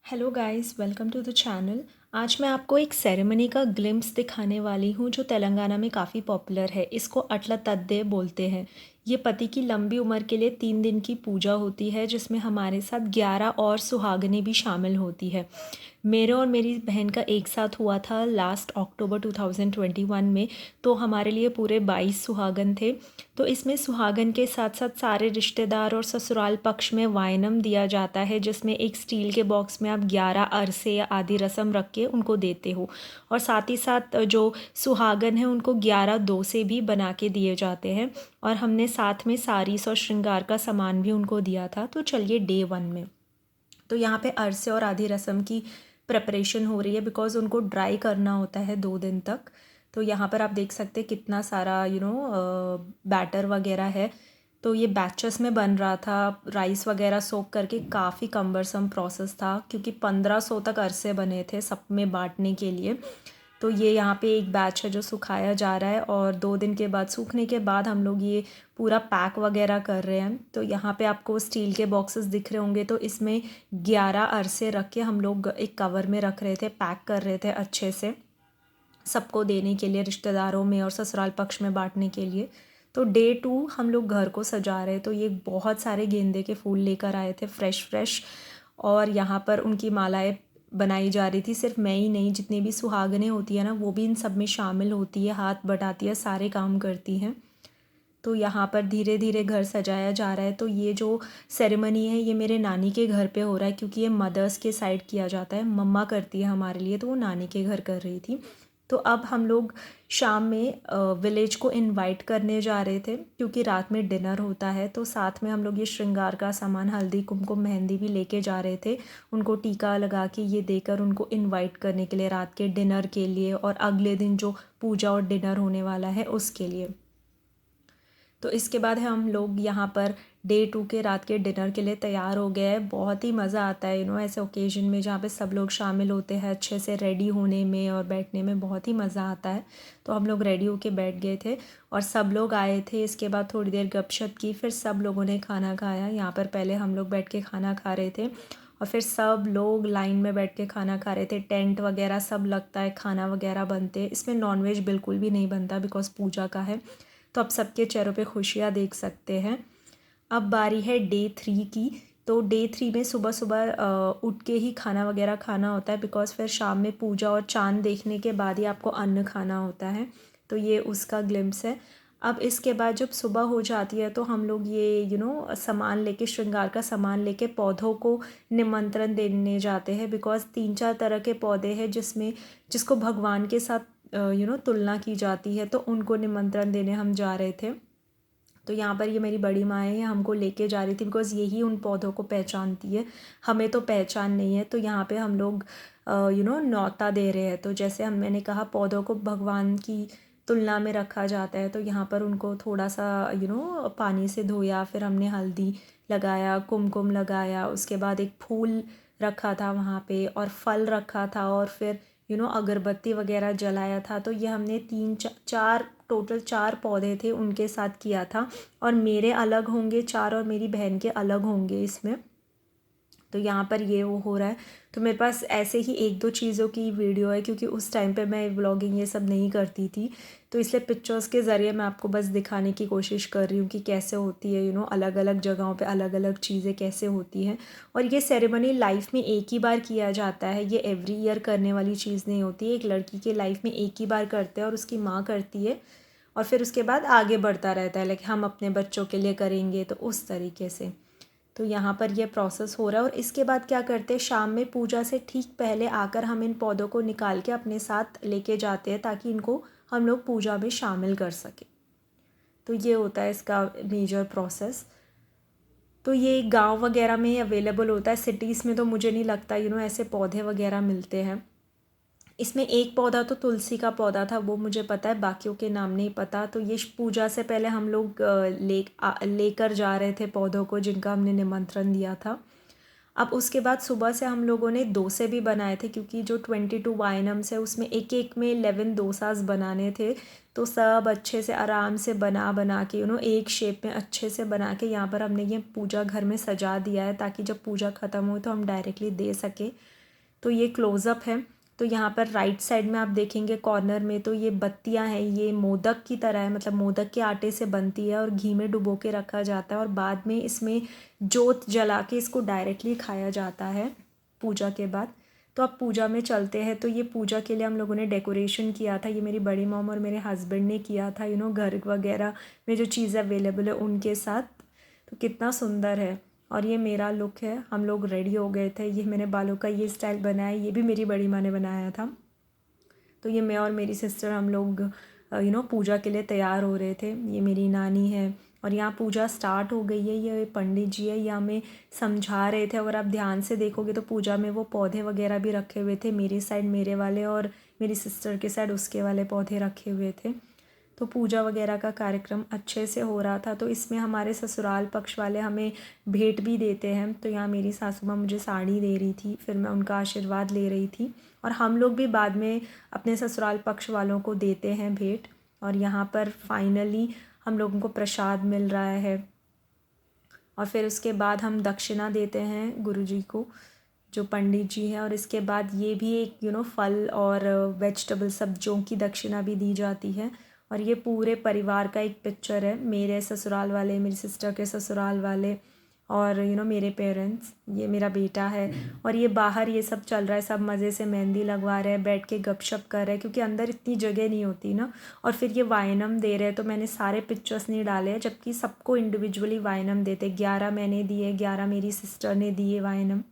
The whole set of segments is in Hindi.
Hello guys, welcome to the channel. आज मैं आपको एक सेरेमनी का ग्लिम्स दिखाने वाली हूँ जो तेलंगाना में काफ़ी पॉपुलर है। इसको अटला तद्दे बोलते हैं। ये पति की लंबी उम्र के लिए 3 दिन की पूजा होती है जिसमें हमारे साथ 11 और सुहागनें भी शामिल होती है। मेरे और मेरी बहन का एक साथ हुआ था लास्ट अक्टूबर 2021 में। तो हमारे लिए पूरे 22 सुहागन थे। तो इसमें सुहागन के साथ साथ सारे रिश्तेदार और ससुराल पक्ष में वाइनम दिया जाता है, जिसमें एक स्टील के बॉक्स में आप 11 अरसे या आदि रस्म रख के उनको देते हो। और साथ ही साथ जो सुहागन है उनको 11 दोसे भी बना के दिए जाते हैं। और हमने साथ में साड़ीस और श्रृंगार का सामान भी उनको दिया था। तो चलिए डे 1 में। तो यहाँ पे अरसे और आधी रस्म की प्रिपरेशन हो रही है बिकॉज़ उनको ड्राई करना होता है 2 दिन तक। तो यहाँ पर आप देख सकते हैं कितना सारा बैटर वगैरह है। तो ये बैचेस में बन रहा था। राइस वगैरह सोक करके काफ़ी कम्बरसम प्रोसेस था क्योंकि 1500 तक अरसे बने थे सब में बांटने के लिए। तो ये यहाँ पे एक बैच है जो सुखाया जा रहा है और 2 दिन के बाद सूखने के बाद हम लोग ये पूरा पैक वगैरह कर रहे हैं। तो यहाँ पे आपको स्टील के बॉक्सेस दिख रहे होंगे। तो इसमें 11 अरसे रख के हम लोग एक कवर में रख रहे थे, पैक कर रहे थे अच्छे से सबको देने के लिए, रिश्तेदारों में और ससुराल पक्ष में बांटने के लिए। तो डे 2 हम लोग घर को सजा रहे। तो ये बहुत सारे गेंदे के फूल लेकर आए थे, फ्रेश फ्रेश। और यहाँ पर उनकी मालाएं बनाई जा रही थी। सिर्फ मैं ही नहीं, जितनी भी सुहागनें होती है ना वो भी इन सब में शामिल होती है, हाथ बटाती है, सारे काम करती हैं। तो यहाँ पर धीरे धीरे घर सजाया जा रहा है। तो ये जो सेरेमनी है ये मेरे नानी के घर पे हो रहा है क्योंकि ये मदर्स के साइड किया जाता है, मम्मा करती है हमारे लिए, तो वो नानी के घर कर रही थी। तो अब हम लोग शाम में विलेज को इनवाइट करने जा रहे थे क्योंकि रात में डिनर होता है। तो साथ में हम लोग ये श्रृंगार का सामान, हल्दी कुमकुम मेहंदी भी लेके जा रहे थे। उनको टीका लगा के ये देकर उनको इनवाइट करने के लिए रात के डिनर के लिए और अगले दिन जो पूजा और डिनर होने वाला है उसके लिए। तो इसके बाद हम लोग यहाँ पर डे 2 के रात के डिनर के लिए तैयार हो गए हैं। बहुत ही मज़ा आता है ऐसे ओकेजन में जहाँ पे सब लोग शामिल होते हैं, अच्छे से रेडी होने में और बैठने में बहुत ही मज़ा आता है। तो हम लोग रेडी होके बैठ गए थे और सब लोग आए थे। इसके बाद थोड़ी देर गपशप की, फिर सब लोगों ने खाना खाया। यहाँ पर पहले हम लोग बैठ के खाना खा रहे थे और फिर सब लोग लाइन में बैठ के खाना खा रहे थे। टेंट वगैरह सब लगता है, खाना वगैरह बनते हैं। इसमें नॉनवेज बिल्कुल भी नहीं बनता बिकॉज़ पूजा का है। तो आप सबके चेहरों पे खुशियाँ देख सकते हैं। अब बारी है डे 3 की। तो डे 3 में सुबह सुबह उठ के ही खाना वगैरह खाना होता है बिकॉज़ फिर शाम में पूजा और चाँद देखने के बाद ही आपको अन्न खाना होता है। तो ये उसका ग्लिम्स है। अब इसके बाद जब सुबह हो जाती है तो हम लोग ये सामान लेके, श्रृंगार का सामान लेके पौधों को निमंत्रण देने जाते हैं बिकॉज़ 3-4 तरह के पौधे हैं जिसको भगवान के साथ तुलना की जाती है। तो उनको निमंत्रण देने हम जा रहे थे। तो यहाँ पर ये मेरी बड़ी माँ है, ये हमको लेके जा रही थी बिकॉज़ यही उन पौधों को पहचानती है। हमें तो पहचान नहीं है। तो यहाँ पे हम लोग न्योता दे रहे हैं। तो जैसे मैंने कहा पौधों को भगवान की तुलना में रखा जाता है। तो यहाँ पर उनको थोड़ा सा पानी से धोया, फिर हमने हल्दी लगाया, कुमकुम लगाया, उसके बाद एक फूल रखा था वहाँ पे और फल रखा था और फिर अगरबत्ती वगैरह जलाया था। तो ये हमने 3-4 टोटल 4 पौधे थे उनके साथ किया था। और मेरे अलग होंगे 4 और मेरी बहन के अलग होंगे इसमें। तो यहाँ पर ये वो हो रहा है। तो मेरे पास ऐसे ही 1-2 चीज़ों की वीडियो है क्योंकि उस टाइम पे मैं व्लॉगिंग ये सब नहीं करती थी। तो इसलिए पिक्चर्स के ज़रिए मैं आपको बस दिखाने की कोशिश कर रही हूँ कि कैसे होती है अलग अलग जगहों पे अलग अलग चीज़ें कैसे होती हैं। और ये सेरेमनी लाइफ में एक ही बार किया जाता है, ये एवरी ईयर करने वाली चीज़ नहीं होती है। एक लड़की के लाइफ में एक ही बार करते हैं और उसकी माँ करती है और फिर उसके बाद आगे बढ़ता रहता है, लाइक हम अपने बच्चों के लिए करेंगे तो उस तरीके से। तो यहाँ पर यह प्रोसेस हो रहा है। और इसके बाद क्या करते हैं, शाम में पूजा से ठीक पहले आकर हम इन पौधों को निकाल के अपने साथ लेके जाते हैं ताकि इनको हम लोग पूजा में शामिल कर सकें। तो ये होता है इसका मेजर प्रोसेस। तो ये गांव वगैरह में ही अवेलेबल होता है, सिटीज़ में तो मुझे नहीं लगता ऐसे पौधे वगैरह मिलते हैं। इसमें एक पौधा तो तुलसी का पौधा था, वो मुझे पता है, बाकियों के नाम नहीं पता। तो ये पूजा से पहले हम लोग लेकर जा रहे थे पौधों को जिनका हमने निमंत्रण दिया था। अब उसके बाद सुबह से हम लोगों ने डोसे भी बनाए थे क्योंकि जो 22 वाइनम्स है उसमें एक एक में 11 डोसाज बनाने थे। तो सब अच्छे से आराम से बना बना के एक शेप में अच्छे से बना के यहाँ पर हमने ये पूजा घर में सजा दिया है ताकि जब पूजा ख़त्म हो तो हम डायरेक्टली दे सकें। तो ये क्लोज़अप है। तो यहाँ पर राइट साइड में आप देखेंगे कॉर्नर में, तो ये बत्तियाँ हैं, ये मोदक की तरह है, मतलब मोदक के आटे से बनती है और घी में डुबो के रखा जाता है और बाद में इसमें जोत जला के इसको डायरेक्टली खाया जाता है पूजा के बाद। तो अब पूजा में चलते हैं। तो ये पूजा के लिए हम लोगों ने डेकोरेशन किया था, ये मेरी बड़ी मॉम और मेरे हस्बैंड ने किया था, घर वगैरह में जो चीज़ें अवेलेबल है उनके साथ। तो कितना सुंदर है। और ये मेरा लुक है, हम लोग रेडी हो गए थे। ये मैंने बालों का ये स्टाइल बनाया, ये भी मेरी बड़ी माँ ने बनाया था। तो ये मैं और मेरी सिस्टर हम लोग पूजा के लिए तैयार हो रहे थे। ये मेरी नानी है और यहाँ पूजा स्टार्ट हो गई है। ये पंडित जी है, ये हमें समझा रहे थे। अगर आप ध्यान से देखोगे तो पूजा में वो पौधे वगैरह भी रखे हुए थे, मेरी साइड मेरे वाले और मेरी सिस्टर के साइड उसके वाले पौधे रखे हुए थे। तो पूजा वगैरह का कार्यक्रम अच्छे से हो रहा था। तो इसमें हमारे ससुराल पक्ष वाले हमें भेंट भी देते हैं। तो यहाँ मेरी सासू माँ मुझे साड़ी दे रही थी, फिर मैं उनका आशीर्वाद ले रही थी और हम लोग भी बाद में अपने ससुराल पक्ष वालों को देते हैं भेंट। और यहाँ पर फाइनली हम लोगों को प्रसाद मिल रहा है और फिर उसके बाद हम दक्षिणा देते हैं गुरुजी को, जो पंडित जी हैं। और इसके बाद ये भी एक फल और वेजिटेबल सब्जियों की दक्षिणा भी दी जाती है। और ये पूरे परिवार का एक पिक्चर है, मेरे ससुराल वाले, मेरी सिस्टर के ससुराल वाले और मेरे पेरेंट्स, ये मेरा बेटा है। और ये बाहर ये सब चल रहा है, सब मज़े से मेहंदी लगवा रहे हैं, बैठ के गपशप कर रहे हैं, क्योंकि अंदर इतनी जगह नहीं होती ना। और फिर ये वाइनम दे रहे हैं, तो मैंने सारे पिक्चर्स नहीं डाले हैं, जबकि सबको इंडिविजुअली वाइनम देते। 11 मैंने दिए, 11 मेरी सिस्टर ने दिए वाइनम।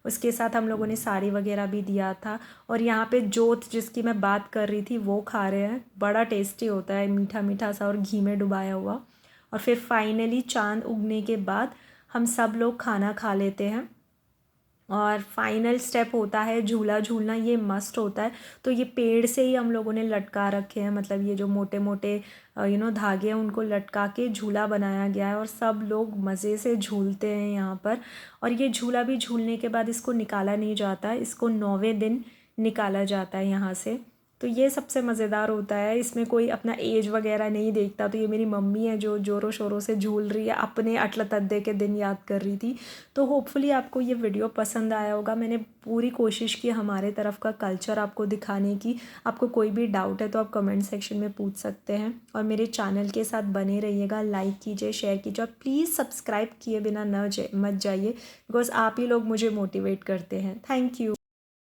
उसके साथ हम लोगों ने साड़ी वगैरह भी दिया था। और यहाँ पे जोत जिसकी मैं बात कर रही थी वो खा रहे हैं, बड़ा टेस्टी होता है, मीठा मीठा सा और घी में डुबाया हुआ। और फिर फाइनली चांद उगने के बाद हम सब लोग खाना खा लेते हैं। और फाइनल स्टेप होता है झूला झूलना, ये मस्ट होता है। तो ये पेड़ से ही हम लोगों ने लटका रखे हैं, मतलब ये जो मोटे मोटे धागे हैं उनको लटका के झूला बनाया गया है और सब लोग मज़े से झूलते हैं यहाँ पर। और ये झूला भी झूलने के बाद इसको निकाला नहीं जाता है, इसको 9वें दिन निकाला जाता है यहाँ से। तो ये सबसे मज़ेदार होता है, इसमें कोई अपना एज वगैरह नहीं देखता। तो ये मेरी मम्मी है जो ज़ोरों शोरों से झूल रही है, अपने अटल तद्दे के दिन याद कर रही थी। तो होपफुली आपको ये वीडियो पसंद आया होगा। मैंने पूरी कोशिश की हमारे तरफ का कल्चर आपको दिखाने की। आपको कोई भी डाउट है तो आप कमेंट सेक्शन में पूछ सकते हैं। और मेरे चैनल के साथ बने रहिएगा, लाइक कीजिए, शेयर कीजिए और प्लीज़ सब्सक्राइब किए बिना मत जाइए, बिकॉज़ आप ही लोग मुझे मोटिवेट करते हैं। Thank you.